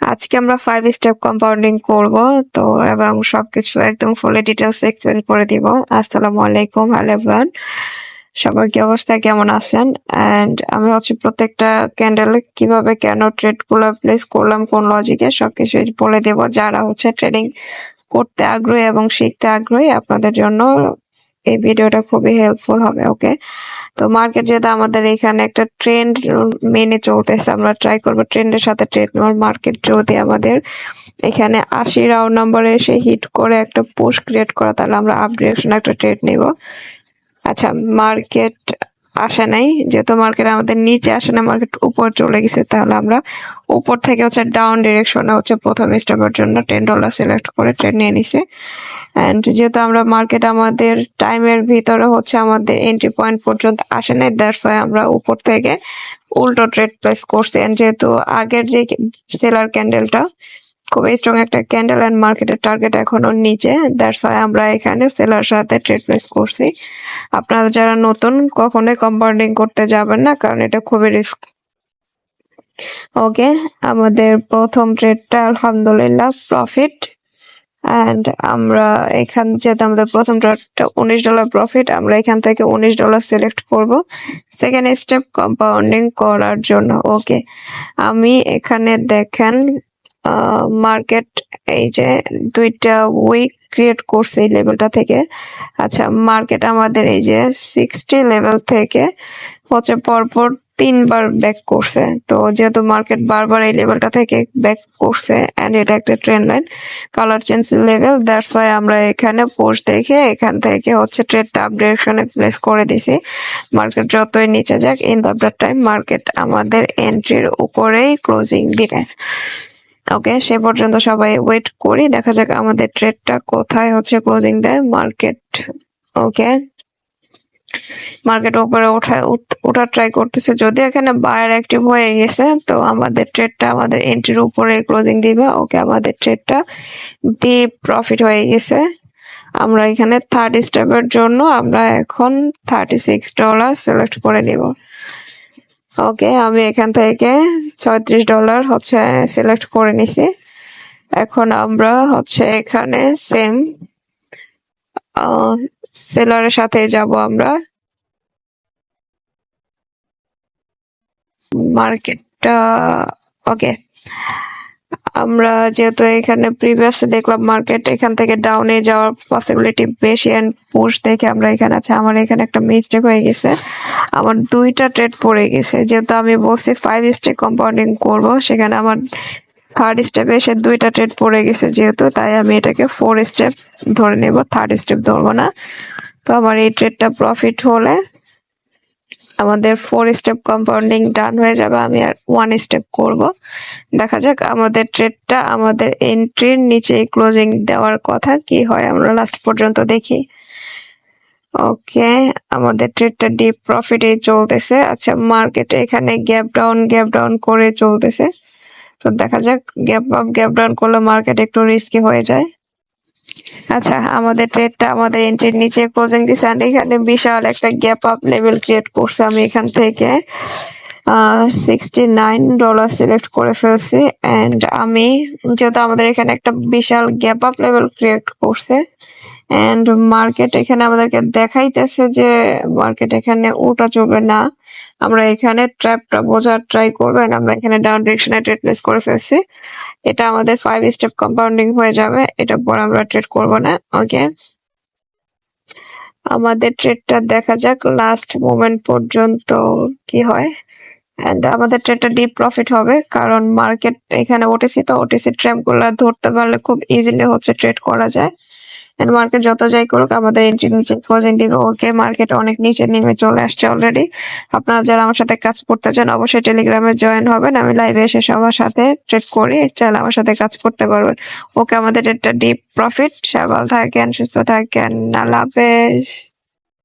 আজকে আমরা 5 step compounding করব। তো এবং সবকিছু একদম ফুলি ডিটেলস এক্সপ্লেন করে দিব। আসসালামু আলাইকুম, হ্যালো এভরিওয়ান। সবার কি অবস্থা, কেমন আছেন? এন্ড আমি হচ্ছে প্রত্যেকটা ক্যান্ডেল কিভাবে কেন ট্রেড গুলো প্লেস করলাম, কোন লজিকে, সবকিছু বলে দেব। যারা হচ্ছে ট্রেডিং করতে আগ্রহী এবং শিখতে আগ্রহী, আপনাদের জন্য এই ভিডিওটা খুবই হেল্পফুল হবে। ওকে, তো মার্কেট যেহেতু আমাদের এখানে একটা ট্রেন্ড মেনে চলতেছে, আমরা ট্রাই করবো ট্রেন্ডের সাথে ট্রেড নেওয়ার। মার্কেট যদি আমাদের এখানে 80 রাউন্ড নম্বরে এসে হিট করে একটা পুশ ক্রিয়েট করা, তাহলে আমরা আপ ডিরেকশন একটা ট্রেড নিব। আচ্ছা, মার্কেট আসে নাই, যেহেতু মার্কেট আমাদের নিচে আসে না, মার্কেট উপর চলে গেছে, তাহলে আমরা উপর থেকে হচ্ছে ডাউন ডিরেকশনে হচ্ছে প্রথম স্টেপের জন্য $10 সিলেক্ট করে ট্রেড নিয়ে নিছে। অ্যান্ড যেহেতু আমরা মার্কেট আমাদের টাইমের ভিতরে হচ্ছে আমাদের এন্ট্রি পয়েন্ট পর্যন্ত আসে নাই, দ্যাটস ওয়াই আমরা উপর থেকে উল্টো ট্রেড প্লেস করছি। অ্যান্ড যেহেতু আগের যে সেলার ক্যান্ডেলটা খুবই স্ট্রং একটা ক্যান্ডেল অ্যান্ড মার্কেটের টার্গেট এখনো নিচে, দ্যাটস ওয়াই আমরা এখানে সেলার সাথে ট্রেড প্লেস করছি। আপনারা যারা নতুন, কখনোই কম্পাউন্ডিং করতে যাবেন না, কারণ এটা খুবই রিস্ক। ওকে, আমাদের প্রথম ট্রেডটা আলহামদুলিল্লাহ প্রফিট। অ্যান্ড আমরা এখান যেহেতু আমাদের প্রথম ট্রেডটা $19 প্রফিট, আমরা এখান থেকে $19 সিলেক্ট করব সেকেন্ড স্টেপ কম্পাউন্ডিং করার জন্য। ওকে, আমি এখানে দেখেন মার্কেট এই যে দুইটা উইক ক্রিয়েট করছে এই লেভেলটা থেকে। আচ্ছা, মার্কেট আমাদের এই যে 60 লেভেল থেকে হচ্ছে পরপর 3বার ব্যাক করছে। তো যেহেতু মার্কেট বারবার এই লেভেলটা থেকে ব্যাক করছে এন্ড এটা একটা trend line, colour change level, that's why আমরা এখানে পোস্ট দেখে এখান থেকে হচ্ছে ট্রেডটা আপ ডিরেকশনে প্লেস করে দিছি। মার্কেট যতই নিচে যাক, ইন দ্য টাইম মার্কেট আমাদের এন্ট্রির উপরেই ক্লোজিং দিবে। ওকে, সে পর্যন্ত সবাই ওয়েট করি, দেখা যাক আমাদের ট্রেডটা কোথায় হচ্ছে ক্লোজিং দেয় মার্কেট। ওকে, মার্কেট উপরে ওঠার ট্রাই করতেছে, যদি এখানে বায়ার অ্যাক্টিভ হয়ে গেছে তো আমাদের ট্রেডটা আমাদের এন্ট্রির উপরে ক্লোজিং দিবে। ওকে, আমাদের ট্রেডটা ডিপ প্রফিট হয়ে গেছে। আমরা এখানে থার্ড স্টেপের জন্য আমরা এখন $36 সিলেক্ট করে নিব। ওকে, আমি এখান থেকে $36 হচ্ছে সিলেক্ট করে নিছি। এখন আমরা হচ্ছে এখানে সেম সেলারের সাথে যাব আমরা। মার্কেটটা ওকে, আমরা যেহেতু এখানে প্রিভিয়াস দেখলাম মার্কেট এখান থেকে ডাউনে যাওয়ার পসিবিলিটি বেশি এন্ড পুশ দেখে আমরা এখানে আছে। আমার এখানে একটা মিস্টেক হয়ে গেছে, আমার দুইটা ট্রেড পড়ে গেছে। যেহেতু আমি বলছি 5 স্টেপ কম্পাউন্ডিং করব, সেখানে আমার থার্ড স্টেপে এসে দুইটা ট্রেড পড়ে গেছে, যেহেতু তাই আমি এটাকে 4 স্টেপ ধরে নেব, থার্ড স্টেপ ধরবো না। তো আমার এই ট্রেডটা প্রফিট হলে আমাদের 4 স্টেপ কম্পাউন্ডিং ডান হয়ে যাবে। আমি আর 1 স্টেপ করব। দেখা যাক আমাদের ট্রেডটা আমাদের এন্ট্রির নিচে ক্লোজিং দেওয়ার কথা কি হয়, আমরা লাস্ট পর্যন্ত দেখি। ওকে, আমাদের ট্রেডটা ডিপ প্রফিটে চলতেছে। আচ্ছা, মার্কেটে এখানে গ্যাপ ডাউন করে চলতেছে। তো দেখা যাক, গ্যাপ আপ গ্যাপ ডাউন করলে মার্কেট একটু রিস্কি হয়ে যায়। আচ্ছা, আমাদের ট্রেডটা আমাদের এন্ট্রির নিচে ক্লোজিং দিছে এন্ড এখানে বিশাল একটা গ্যাপ আপ লেভেল ক্রিয়েট করছে। আমি এখান থেকে $69 সিলেক্ট করে ফেলছি। এন্ড আমি যেহেতু আমাদের এখানে একটা বিশাল গ্যাপ আপ লেভেল ক্রিয়েট করছে এন্ড মার্কেট এখানে আমাদেরকে দেখাইতেছে যে মার্কেট এখানে উল্টা চলবে না, আমরা এখানে ট্র্যাপটা বোঝার ট্রাই করবেন। আমরা এখানে ডাউন ডিরেকশনে ট্রেড প্লেস করে ফেলছি। এটা আমাদের 5 স্টেপ কম্পাউন্ডিং হয়ে যাবে, এটা পর আমরা ট্রেড করব না। ওকে, আমাদের ট্রেডটা দেখা যাক লাস্ট মোমেন্ট পর্যন্ত কি হয়। এন্ড আমাদের ট্রেডটা ডিপ প্রফিট হবে, কারণ মার্কেট এখানে ওটিসি, তো ওটিসি ট্র্যাপ গুলা ধরতে পারলে খুব ইজিলি হচ্ছে ট্রেড করা যায়। এন্ড মার্কেট যত যাই করুক আমাদের এন্ট্রি নিচে ক্লোজিং দিবে। ওকে, মার্কেট অনেক নিচে নেমে চলে আসছে অলরেডি। আপনারা যারা আমার সাথে কাজ করতে চান অবশ্যই টেলিগ্রামে জয়েন হবেন, আমি লাইভে এসে সবার সাথে ট্রেড করি, চাইলে আমার সাথে কাজ করতে পারবেন। ওকে, আমাদের ট্রেডটা ডিপ প্রফিট। সবাই ভালো থাকেন, সুস্থ থাকেন, আল্লাহ হাফেজ।